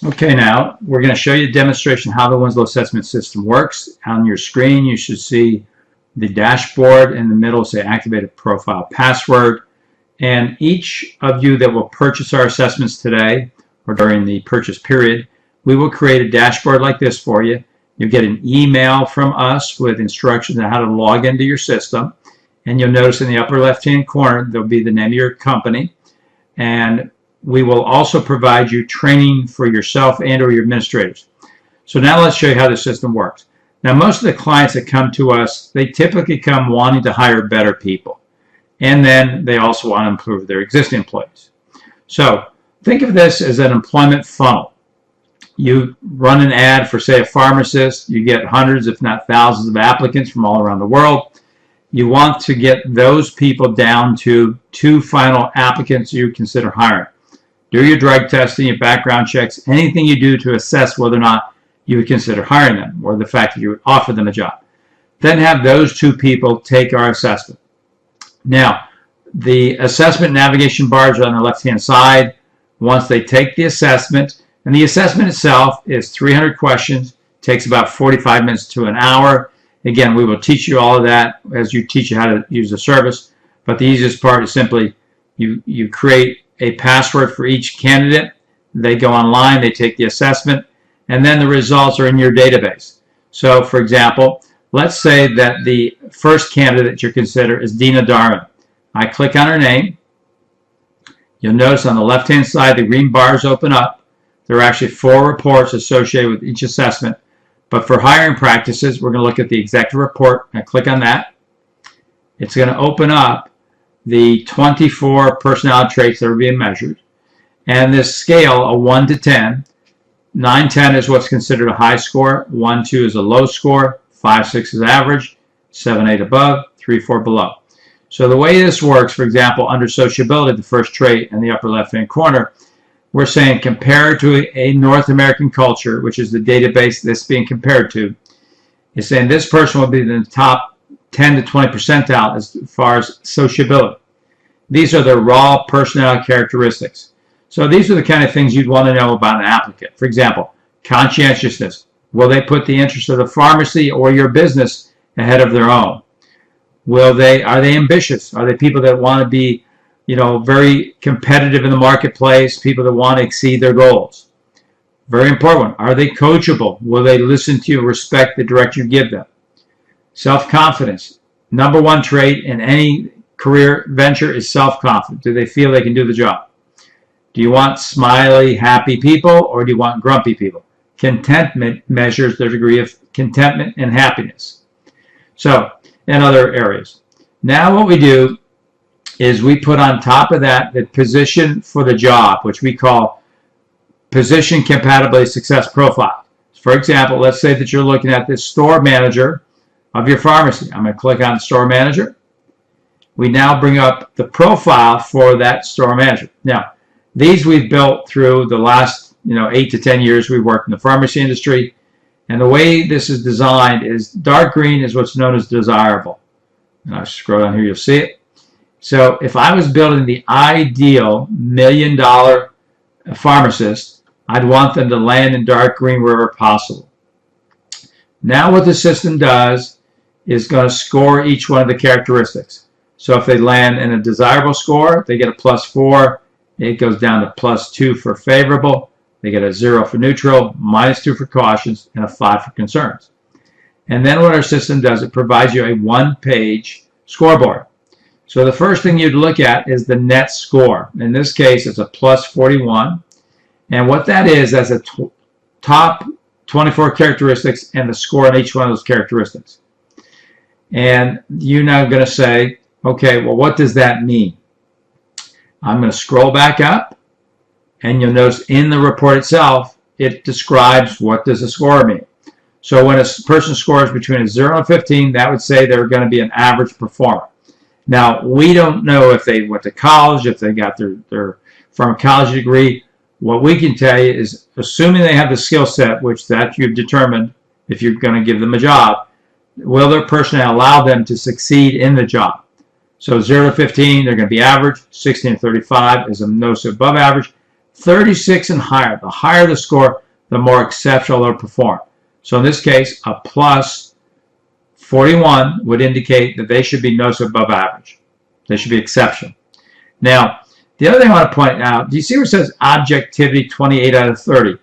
Okay, now we're going to show you a demonstration how the Winslow assessment system works. On your screen, you should see the dashboard. In the middle, say activated profile password. And each of you that will purchase our assessments today or during the purchase period, we will create a dashboard like this for you. You'll get an email from us with instructions on how to log into your system. And you'll notice in the upper left-hand corner, there'll be the name of your company. And we will also provide you training for yourself and or your administrators. So now let's show you how the system works. Now most of the clients that come to us, they typically come wanting to hire better people. And then they also want to improve their existing employees. So think of this as an employment funnel. You run an ad for, say, a pharmacist. You get hundreds, if not thousands, of applicants from all around the world. You want to get those people down to 2 final applicants you consider hiring. Do your drug testing, your background checks, anything you do to assess whether or not you would consider hiring them or the fact that you would offer them a job. Then have those 2 people take our assessment. Now, the assessment navigation bars are on the left-hand side. Once they take the assessment, and the assessment itself is 300 questions, takes about 45 minutes to an hour. Again, we will teach you all of that as you teach you how to use the service. But the easiest part is simply you create a password for each candidate. They go online, they take the assessment, and then the results are in your database. So, for example, let's say that the first candidate you consider is Dina Darman. I click on her name. You'll notice on the left-hand side the green bars open up. There are actually 4 reports associated with each assessment. But for hiring practices, we're going to look at the executive report. I click on that. It's going to open up the 24 personality traits that are being measured. And this scale, a 1 to 10, 9, 10 is what's considered a high score, 1, 2 is a low score, 5, 6 is average, 7, 8 above, 3, 4 below. So the way this works, for example, under sociability, the first trait in the upper left-hand corner, we're saying compared to a North American culture, which is the database this being compared to, is saying this person will be in the top 10 to 20 percentile as far as sociability. These are the raw personality characteristics. So these are the kind of things you'd want to know about an applicant. For example, conscientiousness. Will they put the interest of the pharmacy or your business ahead of their own? Are they ambitious? Are they people that want to be, very competitive in the marketplace, people that want to exceed their goals? Very important. Are they coachable? Will they listen to you, respect the direction you give them? Self-confidence. Number 1 trait in any career venture is self-confidence. Do they feel they can do the job? Do you want smiley, happy people, or do you want grumpy people? Contentment measures their degree of contentment and happiness. So, in other areas. Now what we do is we put on top of that the position for the job, which we call position compatibility success profile. For example, let's say that you're looking at this store manager of your pharmacy. I'm going to click on store manager. We now bring up the profile for that store manager. Now, these we've built through the last 8 to 10 years we've worked in the pharmacy industry. And the way this is designed is dark green is what's known as desirable. And I scroll down here, you'll see it. So if I was building the ideal $1 million pharmacist, I'd want them to land in dark green wherever possible. Now what the system does is going to score each one of the characteristics. So if they land in a desirable score, they get a +4. It goes down to +2 for favorable. They get a 0 for neutral, -2 for cautions, and a 5 for concerns. And then what our system does, it provides you a 1-page scoreboard. So the first thing you'd look at is the net score. In this case, it's a +41. And what that is, that's a top 24 characteristics and the score on each one of those characteristics. And you're now going to say, okay, well, what does that mean? I'm going to scroll back up, and you'll notice in the report itself, it describes what does a score mean. So when a person scores between a 0 and 15, that would say they're going to be an average performer. Now, we don't know if they went to college, if they got their pharmacology degree. What we can tell you is, assuming they have the skill set, which that you've determined if you're going to give them a job, will their personality allow them to succeed in the job? So 0 to 15, they're going to be average. 16 to 35 is a no, so above average. 36 and higher. The higher the score, the more exceptional they'll perform. So in this case, a plus 41 would indicate that they should be noticeably above average. They should be exceptional. Now, the other thing I want to point out, do you see where it says objectivity 28 out of 30?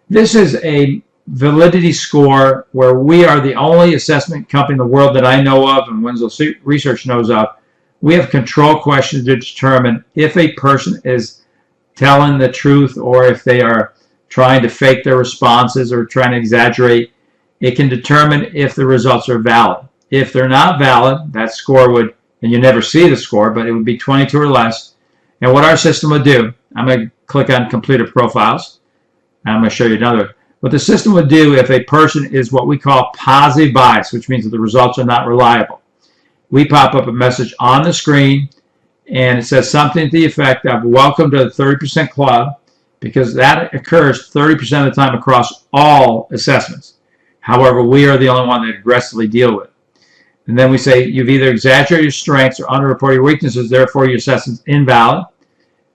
This is a validity score where we are the only assessment company in the world that I know of and Winslow Research knows of. We have control questions to determine if a person is telling the truth or if they are trying to fake their responses or trying to exaggerate. It can determine if the results are valid. If they're not valid, that score would, and you never see the score, but it would be 22 or less. And what our system would do, I'm going to click on completed profiles, and I'm going to show you another. What the system would do if a person is what we call positive bias, which means that the results are not reliable. We pop up a message on the screen, and it says something to the effect of, welcome to the 30% club, because that occurs 30% of the time across all assessments. However, we are the only one that aggressively deal with it. And then we say, you've either exaggerated your strengths or underreported your weaknesses, therefore your assessment's invalid.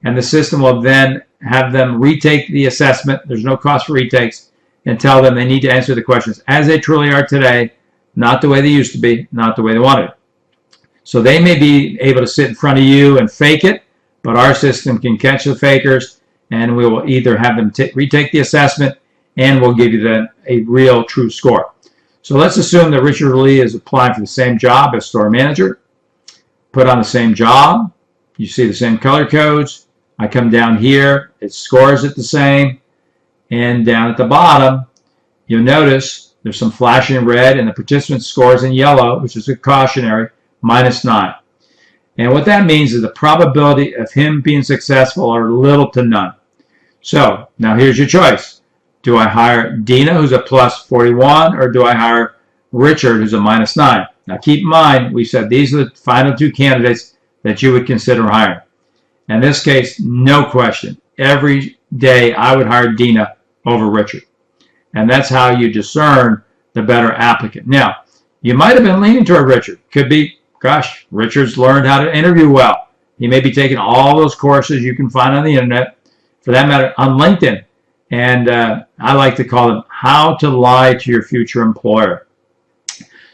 And the system will then have them retake the assessment. There's no cost for retakes, and tell them they need to answer the questions as they truly are today, not the way they used to be, not the way they wanted it. So they may be able to sit in front of you and fake it, but our system can catch the fakers, and we will either have them retake the assessment, and we'll give you then a real true score. So let's assume that Richard Lee is applying for the same job as store manager. Put on the same job. You see the same color codes. I come down here. It scores it the same. And down at the bottom, you'll notice there's some flashing red, and the participant scores in yellow, which is a cautionary, -9. And what that means is the probability of him being successful are little to none. So now here's your choice. Do I hire Dina, who's a plus 41, or do I hire Richard, who's a -9? Now keep in mind, we said these are the final two candidates that you would consider hiring. In this case, no question. Every day I would hire Dina over Richard. And that's how you discern the better applicant. Now, you might have been leaning toward Richard. Could be, gosh, Richard's learned how to interview well. He may be taking all those courses you can find on the internet, for that matter, on LinkedIn. And I like to call them how to lie to your future employer.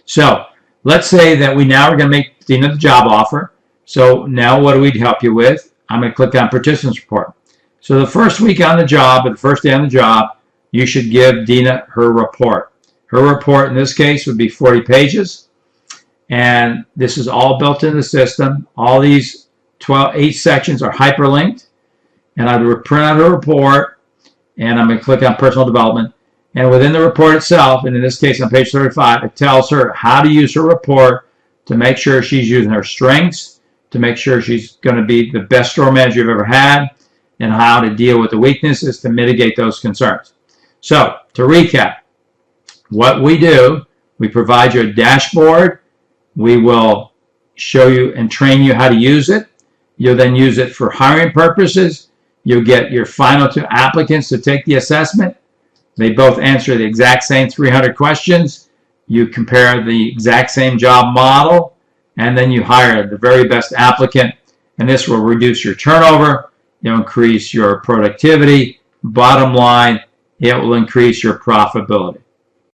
So let's say that we now are going to make Dina the job offer. So now what do we help you with? I'm going to click on Participants Report. So the first week on the job, or the first day on the job, you should give Dina her report. Her report in this case would be 40 pages. And this is all built into the system. All these 8 sections are hyperlinked. And I would print out her report. And I'm going to click on Personal Development. And within the report itself, and in this case on page 35, it tells her how to use her report to make sure she's using her strengths, to make sure she's going to be the best store manager you've ever had, and how to deal with the weaknesses to mitigate those concerns. So, to recap, what we do, we provide you a dashboard. We will show you and train you how to use it. You'll then use it for hiring purposes. You'll get your final 2 applicants to take the assessment. They both answer the exact same 300 questions. You compare the exact same job model, and then you hire the very best applicant. And this will reduce your turnover. It'll increase your productivity. Bottom line, it will increase your profitability.